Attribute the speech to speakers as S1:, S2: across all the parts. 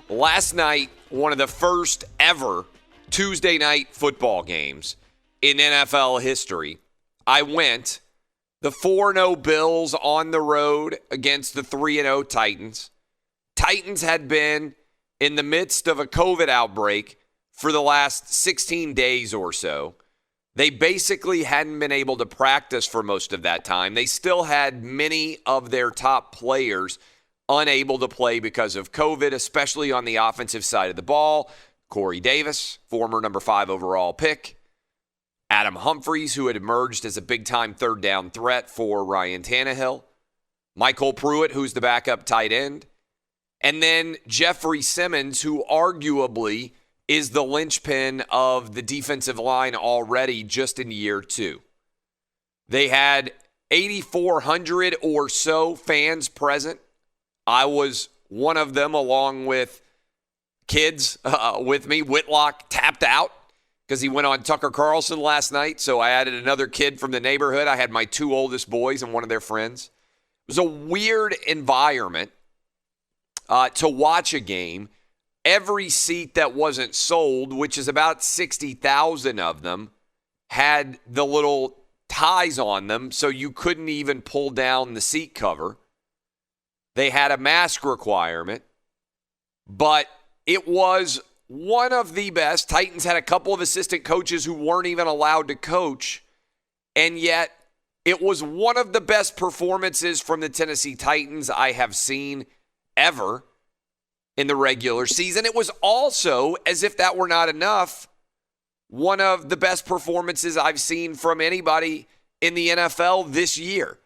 S1: Last night, one of the first ever Tuesday night football games in NFL history. I went the 4-0 Bills on the road against the 3-0 Titans. Titans had been in the midst of a COVID outbreak for the last 16 days or so. They basically hadn't been able to practice for most of that time. They still had many of their top players unable to play because of COVID, especially on the offensive side of the ball. Corey Davis, former number 5 overall pick. Adam Humphries, who had emerged as a big-time third down threat for Ryan Tannehill. Michael Pruitt, who's the backup tight end. And then Jeffrey Simmons, who arguably is the linchpin of the defensive line already just in year 2. They had 8,400 or so fans present. I was one of them along with kids with me. Whitlock tapped out because he went on Tucker Carlson last night, so I added another kid from the neighborhood. I had my 2 oldest boys and one of their friends. It was a weird environment to watch a game. Every seat that wasn't sold, which is about 60,000 of them, had the little ties on them, so you couldn't even pull down the seat cover. They had a mask requirement, but it was one of the best. Titans had a couple of assistant coaches who weren't even allowed to coach, and yet it was one of the best performances from the Tennessee Titans I have seen ever in the regular season. It was also, as if that were not enough, one of the best performances I've seen from anybody in the NFL this year.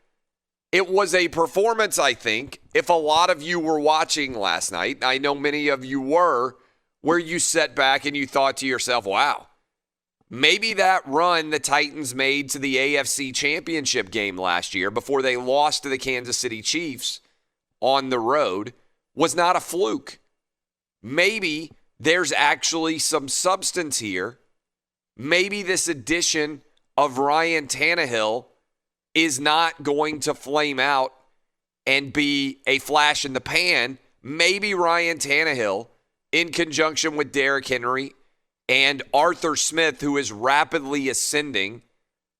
S1: It was a performance, I think, if a lot of you were watching last night, I know many of you were, where you sat back and you thought to yourself, wow, maybe that run the Titans made to the AFC Championship game last year before they lost to the Kansas City Chiefs on the road was not a fluke. Maybe there's actually some substance here. Maybe this addition of Ryan Tannehill is not going to flame out and be a flash in the pan. Maybe Ryan Tannehill, in conjunction with Derrick Henry and Arthur Smith, who is rapidly ascending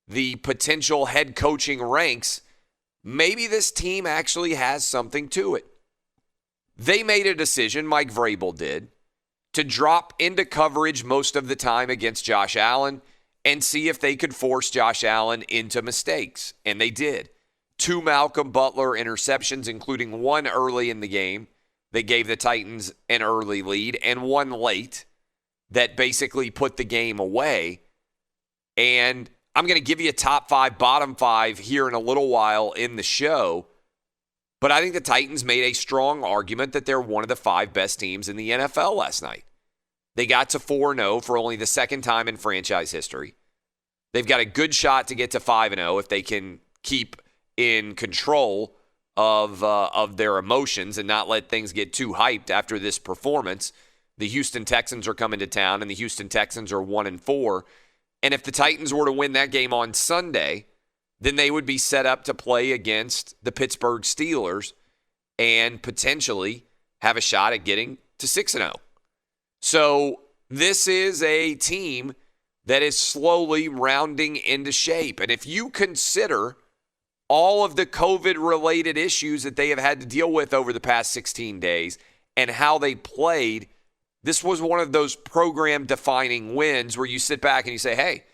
S1: the potential head coaching ranks, maybe this team actually has something to it. They made a decision, Mike Vrabel did, to drop into coverage most of the time against Josh Allen and see if they could force Josh Allen into mistakes. And they did. 2 Malcolm Butler interceptions, including one early in the game that gave the Titans an early lead, and one late that basically put the game away. And I'm going to give you a top 5, bottom 5 here in a little while in the show. But I think the Titans made a strong argument that they're one of the 5 best teams in the NFL last night. They got to 4-0 for only the second time in franchise history. They've got a good shot to get to 5-0 if they can keep in control of their emotions and not let things get too hyped after this performance. The Houston Texans are coming to town, and the Houston Texans are 1-4. And if the Titans were to win that game on Sunday, then they would be set up to play against the Pittsburgh Steelers and potentially have a shot at getting to 6-0. So this is a team that is slowly rounding into shape. And if you consider all of the COVID-related issues that they have had to deal with over the past 16 days and how they played, this was one of those program-defining wins where you sit back and you say, hey,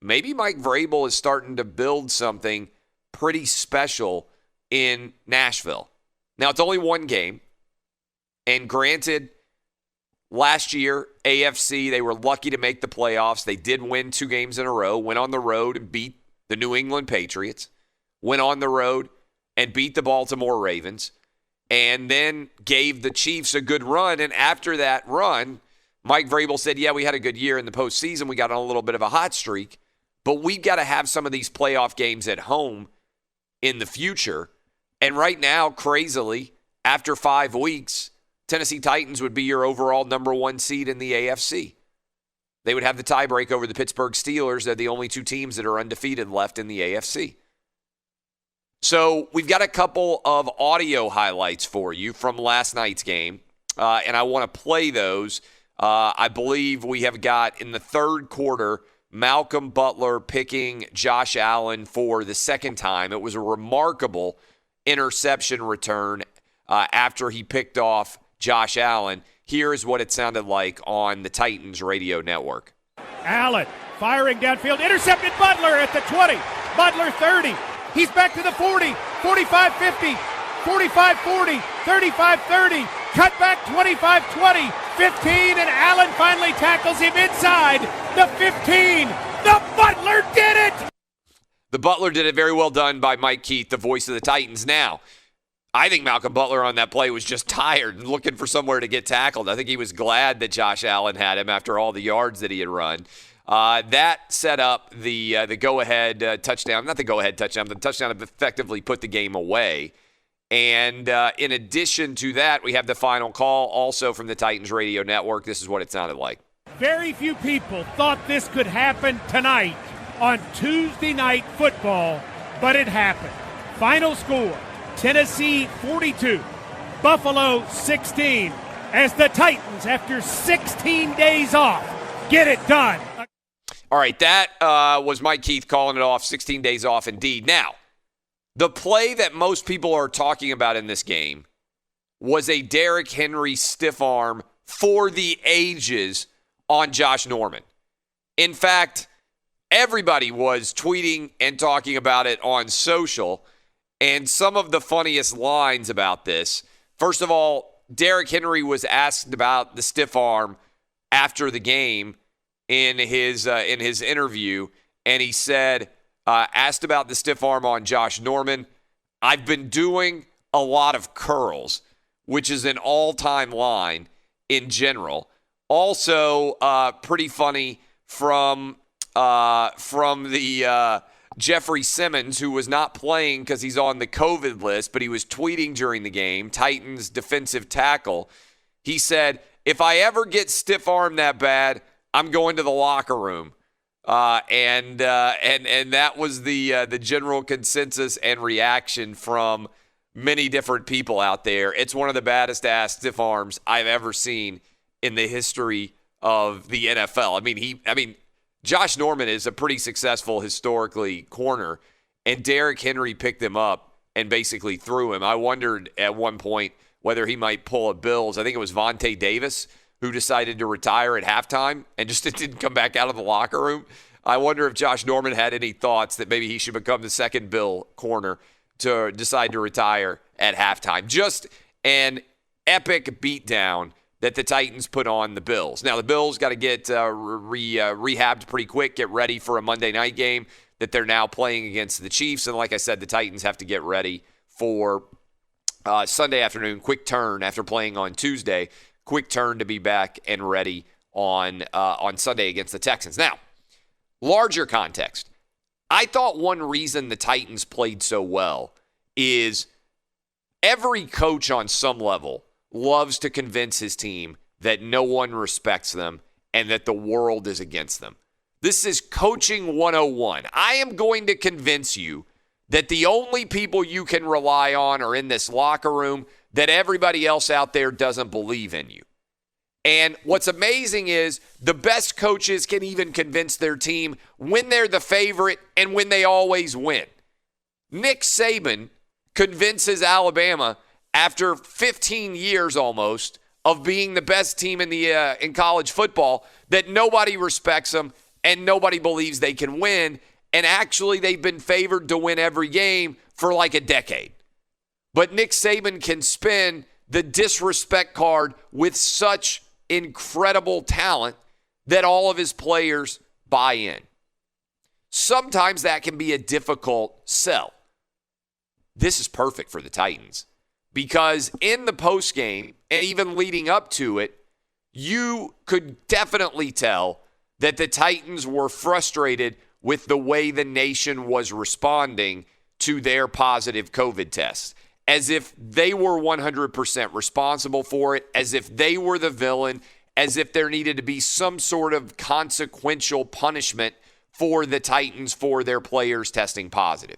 S1: maybe Mike Vrabel is starting to build something pretty special in Nashville. Now, it's only one game. And granted, last year, AFC, they were lucky to make the playoffs. They did win 2 games in a row, went on the road and beat the New England Patriots, went on the road and beat the Baltimore Ravens, and then gave the Chiefs a good run. And after that run, Mike Vrabel said, yeah, we had a good year in the postseason. We got on a little bit of a hot streak, but we've got to have some of these playoff games at home in the future. And right now, crazily, after 5 weeks, Tennessee Titans would be your overall number 1 seed in the AFC. They would have the tiebreak over the Pittsburgh Steelers. They're the only 2 teams that are undefeated left in the AFC. So we've got a couple of audio highlights for you from last night's game. and I want to play those. I believe we have got in the third quarter Malcolm Butler picking Josh Allen for the second time. It was a remarkable interception return after he picked off Josh Allen. Here is what it sounded like on the Titans radio network.
S2: Allen firing downfield, intercepted Butler at the 20, Butler 30. He's back to the 40, 45-50, 45-40, 35-30, cut back 25-20, 15, and Allen finally tackles him inside the 15. The Butler did it!
S1: The Butler did it. Very well done by Mike Keith, the voice of the Titans. Now, I think Malcolm Butler on that play was just tired and looking for somewhere to get tackled. I think he was glad that Josh Allen had him after all the yards that he had run. That set up the go-ahead touchdown. Not the go-ahead touchdown. The touchdown effectively put the game away. And in addition to that, we have the final call also from the Titans radio network. This is what it sounded like.
S2: Very few people thought this could happen tonight on Tuesday Night Football, but it happened. Final score, Tennessee 42, Buffalo 16, as the Titans, after 16 days off, get it done.
S1: All right, that was Mike Keith calling it off, 16 days off indeed. Now, the play that most people are talking about in this game was a Derrick Henry stiff arm for the ages on Josh Norman. In fact, everybody was tweeting and talking about it on social, and some of the funniest lines about this. First of all, Derrick Henry was asked about the stiff arm after the game in his interview, and he said, asked about the stiff arm on Josh Norman, I've been doing a lot of curls, which is an all-time line in general. Also, pretty funny from the Jeffrey Simmons, who was not playing because he's on the COVID list, but he was tweeting during the game, Titans defensive tackle. He said, if I ever get stiff-armed that bad, I'm going to the locker room. And that was the general consensus and reaction from many different people out there. It's one of the baddest ass stiff arms I've ever seen in the history of the NFL. I mean, Josh Norman is a pretty successful historically corner, and Derrick Henry picked him up and basically threw him. I wondered at one point whether he might pull a Bills. I think it was Vontae Davis who decided to retire at halftime and just didn't come back out of the locker room. I wonder if Josh Norman had any thoughts that maybe he should become the second Bill corner to decide to retire at halftime. Just an epic beatdown that the Titans put on the Bills. Now, the Bills got to get rehabbed pretty quick, get ready for a Monday night game that they're now playing against the Chiefs. And like I said, the Titans have to get ready for Sunday afternoon, quick turn after playing on Tuesday. Quick turn to be back and ready on Sunday against the Texans. Now, larger context. I thought one reason the Titans played so well is every coach on some level loves to convince his team that no one respects them and that the world is against them. This is coaching 101. I am going to convince you that the only people you can rely on are in this locker room, that everybody else out there doesn't believe in you. And what's amazing is the best coaches can even convince their team when they're the favorite and when they always win. Nick Saban convinces Alabama after 15 years almost of being the best team in college football that nobody respects them and nobody believes they can win. And actually, they've been favored to win every game for like a decade. But Nick Saban can spin the disrespect card with such incredible talent that all of his players buy in. Sometimes that can be a difficult sell. This is perfect for the Titans because in the postgame and even leading up to it, you could definitely tell that the Titans were frustrated with the way the nation was responding to their positive COVID tests, as if they were 100% responsible for it, as if they were the villain, as if there needed to be some sort of consequential punishment for the Titans for their players testing positive.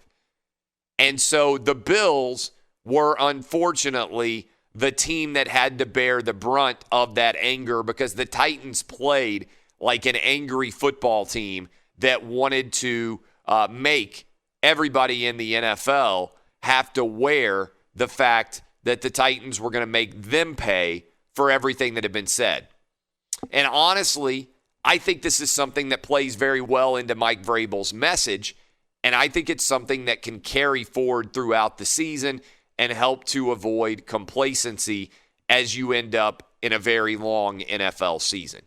S1: And so the Bills were unfortunately the team that had to bear the brunt of that anger, because the Titans played like an angry football team that wanted to make everybody in the NFL have to wear the fact that the Titans were going to make them pay for everything that had been said. And honestly, I think this is something that plays very well into Mike Vrabel's message, and I think it's something that can carry forward throughout the season and help to avoid complacency as you end up in a very long NFL season.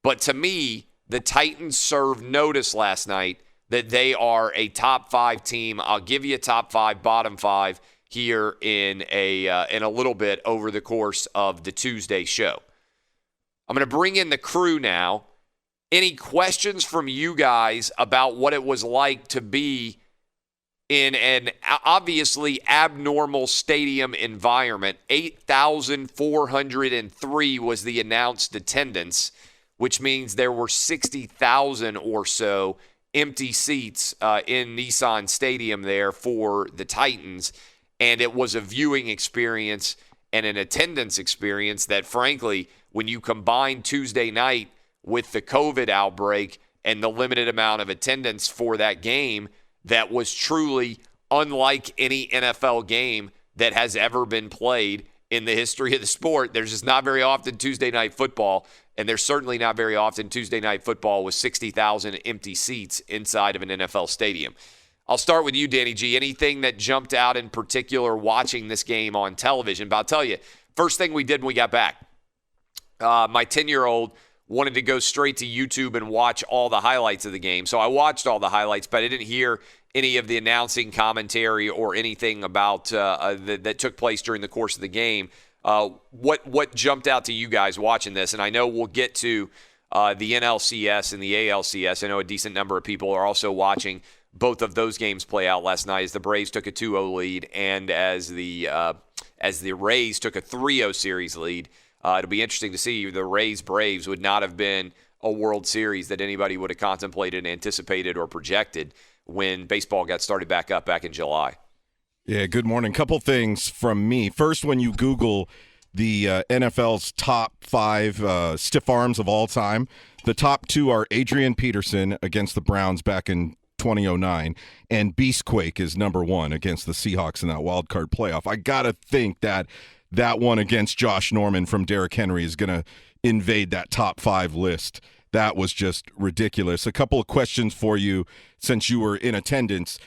S1: But to me, the Titans served notice last night that they are a top 5 team. I'll give you a top 5, bottom 5 here in a little bit over the course of the Tuesday show. I'm going to bring in the crew now. Any questions from you guys about what it was like to be in an obviously abnormal stadium environment? 8,403 was the announced attendance, which means there were 60,000 or so empty seats in Nissan Stadium there for the Titans. And it was a viewing experience and an attendance experience that, frankly, when you combine Tuesday night with the COVID outbreak and the limited amount of attendance for that game, that was truly unlike any NFL game that has ever been played in the history of the sport. There's just not very often Tuesday night football, and there's certainly not very often Tuesday night football with 60,000 empty seats inside of an NFL stadium. I'll start with you, Danny G. Anything that jumped out in particular watching this game on television? But I'll tell you, first thing we did when we got back, my 10-year-old wanted to go straight to YouTube and watch all the highlights of the game. So I watched all the highlights, but I didn't hear any of the announcing commentary or anything about that took place during the course of the game. What jumped out to you guys watching this? And I know we'll get to the NLCS and the ALCS. I know a decent number of people are also watching both of those games play out last night as the Braves took a 2-0 lead and as the Rays took a 3-0 series lead. It'll be interesting to see. The Rays-Braves would not have been a World Series that anybody would have contemplated, anticipated, or projected when baseball got started back up back in July.
S3: Yeah, good morning. Couple things from me. First, when you Google the NFL's top 5 stiff arms of all time, the top 2 are Adrian Peterson against the Browns back in 2009, and Beastquake is number 1 against the Seahawks in that wild card playoff. I got to think that one against Josh Norman from Derrick Henry is going to invade that top 5 list. That was just ridiculous. A couple of questions for you since you were in attendance.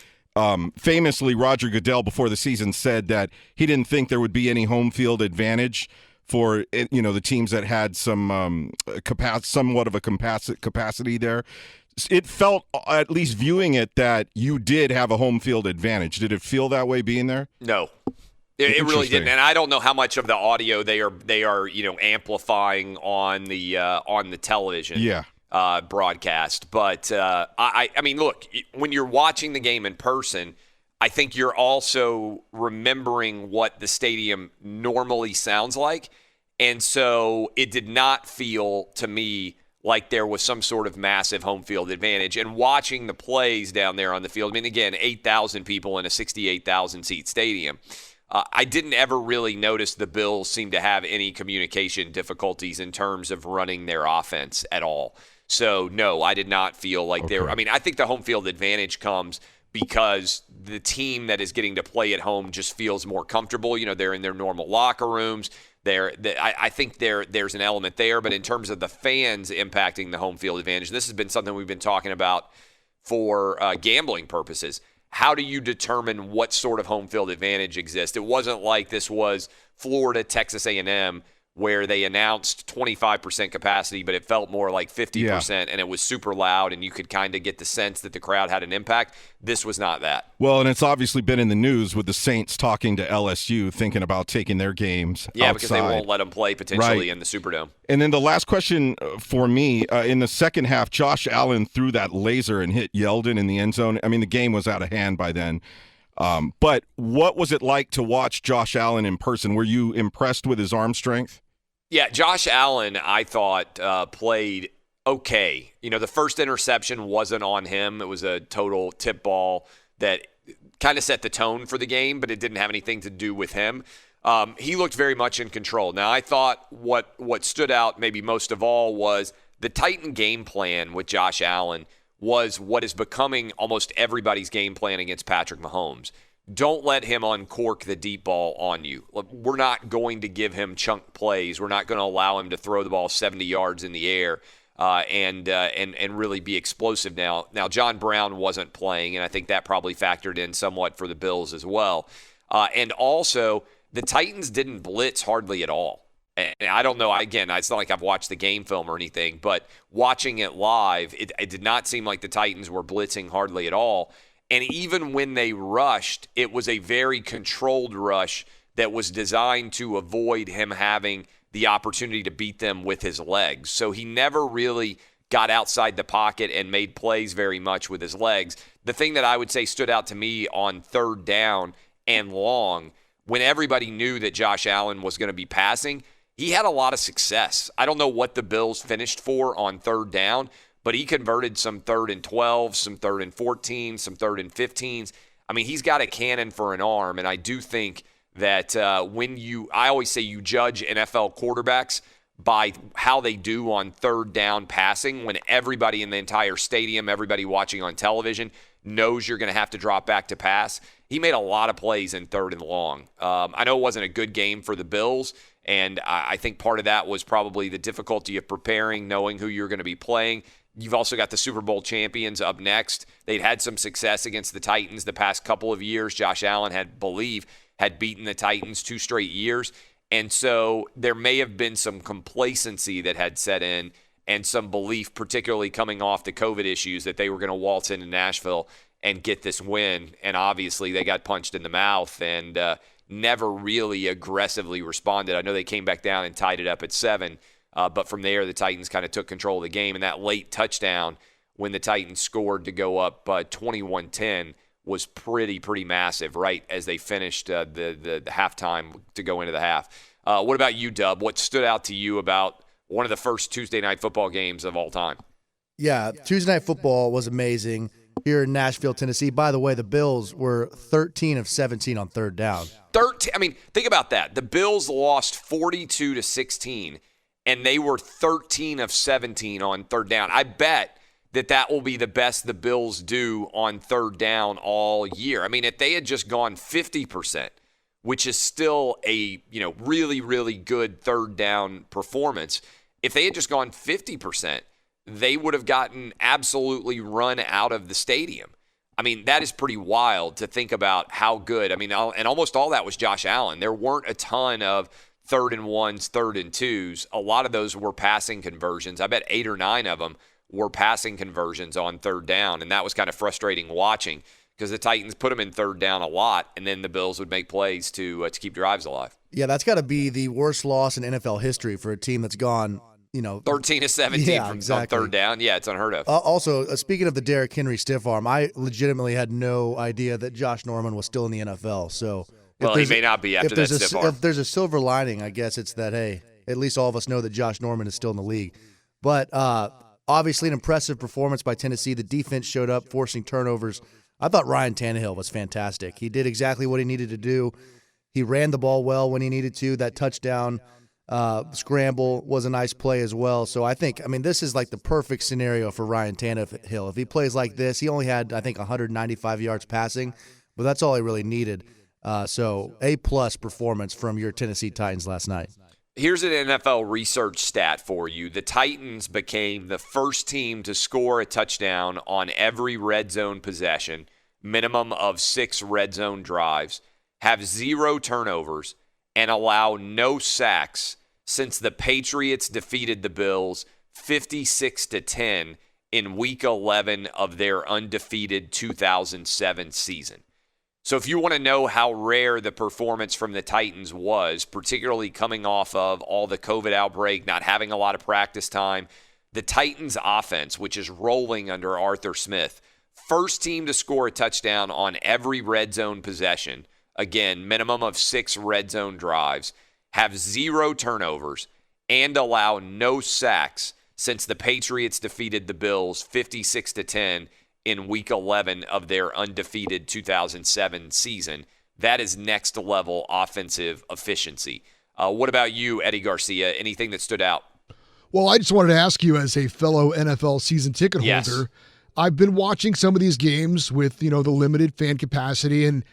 S3: Famously, Roger Goodell before the season said that he didn't think there would be any home field advantage for the teams that had some somewhat of a capacity there. It felt, at least viewing it, that you did have a home field advantage. Did it feel that way being there?
S1: No. It really didn't, and I don't know how much of the audio they are amplifying on the television broadcast. But I mean, look, when you're watching the game in person, I think you're also remembering what the stadium normally sounds like, and so it did not feel to me like there was some sort of massive home field advantage. And watching the plays down there on the field, I mean, again, 8,000 people in a 68,000 seat stadium. I didn't ever really notice the Bills seem to have any communication difficulties in terms of running their offense at all. So, no, I did not feel like they were. I mean, I think the home field advantage comes because the team that is getting to play at home just feels more comfortable. They're in their normal locker rooms. I think there's an element there. But in terms of the fans impacting the home field advantage, this has been something we've been talking about for gambling purposes. How do you determine what sort of home field advantage exists? It wasn't like this was Florida, Texas A&M, where they announced 25% capacity, but it felt more like 50%, and it was super loud, and you could kind of get the sense that the crowd had an impact. This was not that.
S3: Well, and it's obviously been in the news with the Saints talking to LSU, thinking about taking their games outside.
S1: Because they won't let them play potentially in the Superdome.
S3: And then the last question for me, in the second half, Josh Allen threw that laser and hit Yeldon in the end zone. I mean, the game was out of hand by then. But what was it like to watch Josh Allen in person? Were you impressed with his arm strength?
S1: Yeah, Josh Allen, I thought, played okay. The first interception wasn't on him. It was a total tip ball that kind of set the tone for the game, but it didn't have anything to do with him. He looked very much in control. Now, I thought what stood out maybe most of all was the Titan game plan with Josh Allen was what is becoming almost everybody's game plan against Patrick Mahomes. Don't let him uncork the deep ball on you. We're not going to give him chunk plays. We're not going to allow him to throw the ball 70 yards in the air and really be explosive now. Now, John Brown wasn't playing, and I think that probably factored in somewhat for the Bills as well. And also, the Titans didn't blitz hardly at all. And I don't know, again, it's not like I've watched the game film or anything, but watching it live, it did not seem like the Titans were blitzing hardly at all. And even when they rushed, it was a very controlled rush that was designed to avoid him having the opportunity to beat them with his legs. So he never really got outside the pocket and made plays very much with his legs. The thing that I would say stood out to me on third down and long, when everybody knew that Josh Allen was going to be passing, he had a lot of success. I don't know what the Bills finished for on third down, but he converted some 3rd and 12, some 3rd and 14, some 3rd and 15s. I mean, he's got a cannon for an arm, and I do think that I always say you judge NFL quarterbacks by how they do on third down passing when everybody in the entire stadium, everybody watching on television knows you're going to have to drop back to pass. He made a lot of plays in 3rd and long. I know it wasn't a good game for the Bills, and I think part of that was probably the difficulty of preparing, knowing who you're going to be playing. You've also got the Super Bowl champions up next. They'd had some success against the Titans the past couple of years. Josh Allen had beaten the Titans 2 straight years. And so there may have been some complacency that had set in and some belief, particularly coming off the COVID issues, that they were going to waltz into Nashville and get this win. And obviously they got punched in the mouth and never really aggressively responded. I know they came back down and tied it up at 7. But from there, the Titans kind of took control of the game. And that late touchdown when the Titans scored to go up 21-10 was pretty massive, right, as they finished the halftime to go into the half. What about you, Dub? What stood out to you about one of the first Tuesday night football games of all time?
S4: Yeah, Tuesday night football was amazing here in Nashville, Tennessee. By the way, the Bills were 13 of 17 on third down.
S1: 13. I mean, think about that. The Bills lost 42-16. And they were 13 of 17 on third down. I bet that will be the best the Bills do on third down all year. I mean, if they had just gone 50%, which is still a really, really good third down performance, if they had just gone 50%, they would have gotten absolutely run out of the stadium. I mean, that is pretty wild to think about how good. I mean, and almost all that was Josh Allen. There weren't a ton of 3rd and 1s, 3rd and 2s. A lot of those were passing conversions. I bet 8 or 9 of them were passing conversions on third down, and that was kind of frustrating watching because the Titans put them in third down a lot, and then the Bills would make plays to keep drives alive.
S4: Yeah, that's got to be the worst loss in NFL history for a team that's gone,
S1: 13 to 17 on third down. Yeah, it's unheard of.
S4: Also, speaking of the Derrick Henry stiff arm, I legitimately had no idea that Josh Norman was still in the NFL, so...
S1: Well, he may not be after that stiff arm.
S4: If there's a silver lining, I guess it's that, hey, at least all of us know that Josh Norman is still in the league. But obviously an impressive performance by Tennessee. The defense showed up, forcing turnovers. I thought Ryan Tannehill was fantastic. He did exactly what he needed to do. He ran the ball well when he needed to. That touchdown scramble was a nice play as well. So this is like the perfect scenario for Ryan Tannehill. If he plays like this, he only had, 195 yards passing, but that's all he really needed. So A-plus performance from your Tennessee Titans last night.
S1: Here's an NFL research stat for you. The Titans became the first team to score a touchdown on every red zone possession, minimum of 6 red zone drives, have 0 turnovers, and allow no sacks since the Patriots defeated the Bills 56-10 in Week 11 of their undefeated 2007 season. So if you want to know how rare the performance from the Titans was, particularly coming off of all the COVID outbreak, not having a lot of practice time, the Titans offense, which is rolling under Arthur Smith, first team to score a touchdown on every red zone possession, again, minimum of 6 red zone drives, have 0 turnovers, and allow no sacks since the Patriots defeated the Bills 56-10 in Week 11 of their undefeated 2007 season. that is next level offensive efficiency. What about you, Eddie Garcia? Anything that stood out?
S5: Well, I just wanted to ask you, as a fellow NFL season ticket
S1: Yes.
S5: holder, I've been watching some of these games with, the limited fan capacity, and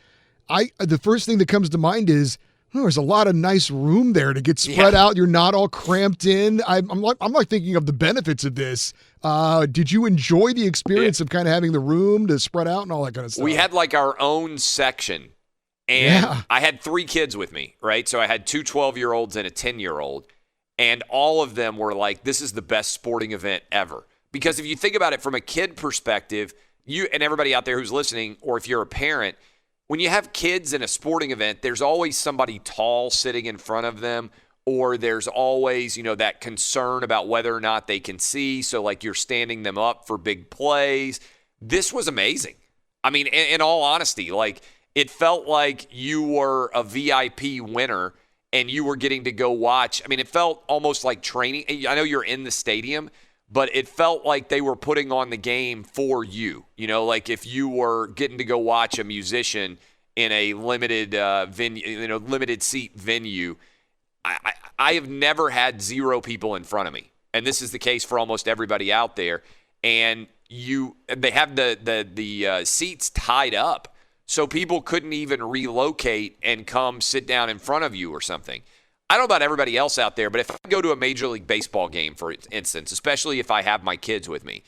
S5: the first thing that comes to mind is, there's a lot of nice room there to get spread out. You're not all cramped in. I'm like thinking of the benefits of this. Did you enjoy the experience of kind of having the room to spread out and all that kind of stuff?
S1: We had like our own section, and I had 3 kids with me, right? So I had 2 12-year-olds and a 10-year-old, and all of them were like, this is the best sporting event ever. Because if you think about it from a kid perspective, you and everybody out there who's listening, or if you're a parent, when you have kids in a sporting event, there's always somebody tall sitting in front of them, or there's always, that concern about whether or not they can see. So like you're standing them up for big plays. This was amazing. I mean, in all honesty, like it felt like you were a VIP winner and you were getting to go watch. I mean, it felt almost like training. I know you're in the stadium, but it felt like they were putting on the game for you. Like if you were getting to go watch a musician in a limited venue, limited seat venue. I have never had 0 people in front of me, and this is the case for almost everybody out there. And they have the seats tied up, so people couldn't even relocate and come sit down in front of you or something. I don't know about everybody else out there, but if I go to a Major League Baseball game, for instance, especially if I have my kids with me,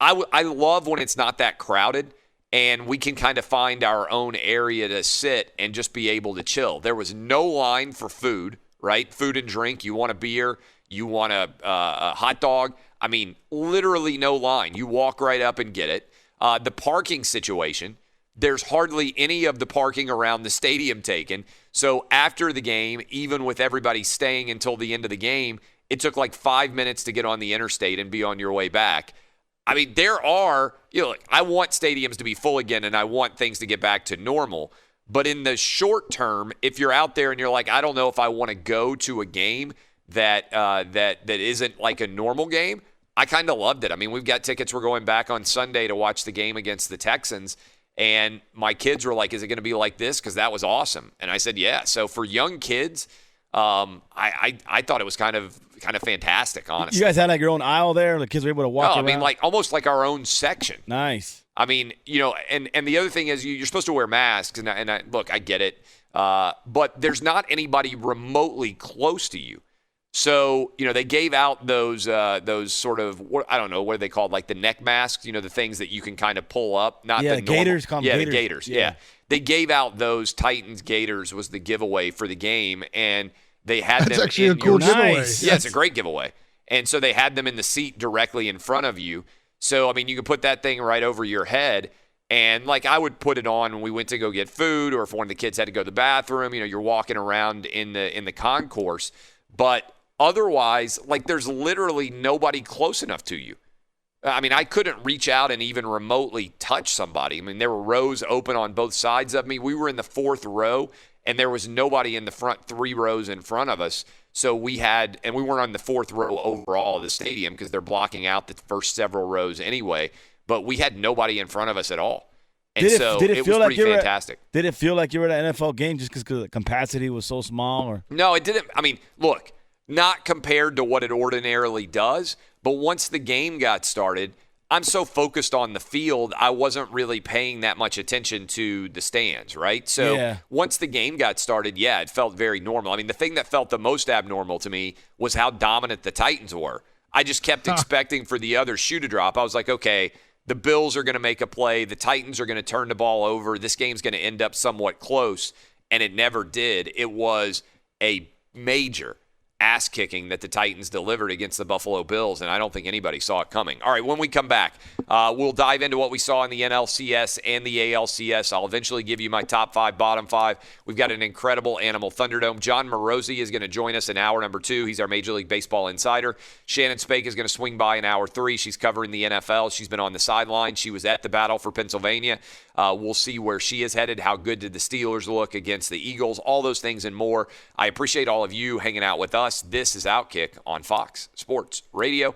S1: I love when it's not that crowded and we can kind of find our own area to sit and just be able to chill. There was no line for food, right? Food and drink. You want a beer, you want a hot dog. I mean, literally no line. You walk right up and get it. The parking situation, there's hardly any of the parking around the stadium taken. So after the game, even with everybody staying until the end of the game, it took like 5 minutes to get on the interstate and be on your way back. I mean, there are, I want stadiums to be full again and I want things to get back to normal. But in the short term, if you're out there and you're like, I don't know if I want to go to a game that isn't like a normal game, I kind of loved it. I mean, we've got tickets. We're going back on Sunday to watch the game against the Texans. And my kids were like, is it going to be like this? Because that was awesome. And I said, yeah. So for young kids, I thought it was kind of fantastic, honestly.
S6: You guys had like your own aisle there? The kids were able to walk around?
S1: I mean, like almost like our own section.
S6: Nice.
S1: I mean, and the other thing is you're supposed to wear masks. And I look, I get it. But there's not anybody remotely close to you. So, they gave out those sort of, what are they called? Like the neck masks, the things that you can kind of pull up. Not the
S6: Gators.
S1: The Gators, yeah. They gave out those Titans Gators was the giveaway for the game, and they had
S5: That's
S1: them
S5: actually
S1: in
S5: a cool giveaway.
S6: Nice.
S1: Yeah, it's a great giveaway. And so they had them in the seat directly in front of you. So, I mean, you could put that thing right over your head. And, like, I would put it on when we went to go get food, or if one of the kids had to go to the bathroom, you're walking around in the concourse. But otherwise, like, there's literally nobody close enough to you. I mean, I couldn't reach out and even remotely touch somebody. I mean, there were rows open on both sides of me. We were in the 4th row, and there was nobody in the front 3 rows in front of us. So we weren't on the 4th row overall of the stadium because they're blocking out the first several rows anyway. But we had nobody in front of us at all. And it was pretty fantastic.
S6: Did it feel like you were at an NFL game just because the capacity was so small? Or?
S1: No, it didn't. I mean, look, not compared to what it ordinarily does. But once the game got started, I'm so focused on the field, I wasn't really paying that much attention to the stands, right? So Once the game got started, it felt very normal. I mean, the thing that felt the most abnormal to me was how dominant the Titans were. I just kept expecting for the other shoe to drop. I was like, okay, the Bills are going to make a play. The Titans are going to turn the ball over. This game's going to end up somewhat close, and it never did. It was a major ass kicking that the Titans delivered against the Buffalo Bills, and I don't think anybody saw it coming. All right, when we come back, we'll dive into what we saw in the NLCS and the ALCS. I'll eventually give you my top 5, bottom 5. We've got an incredible Animal Thunderdome. John Morosi is going to join us in hour number 2. He's our Major League Baseball insider. Shannon Spake is going to swing by in hour 3. She's covering the NFL. She's been on the sideline. She was at the battle for Pennsylvania. We'll see where she is headed. How good did the Steelers look against the Eagles? All those things and more. I appreciate all of you hanging out with us. This is Outkick on Fox Sports Radio.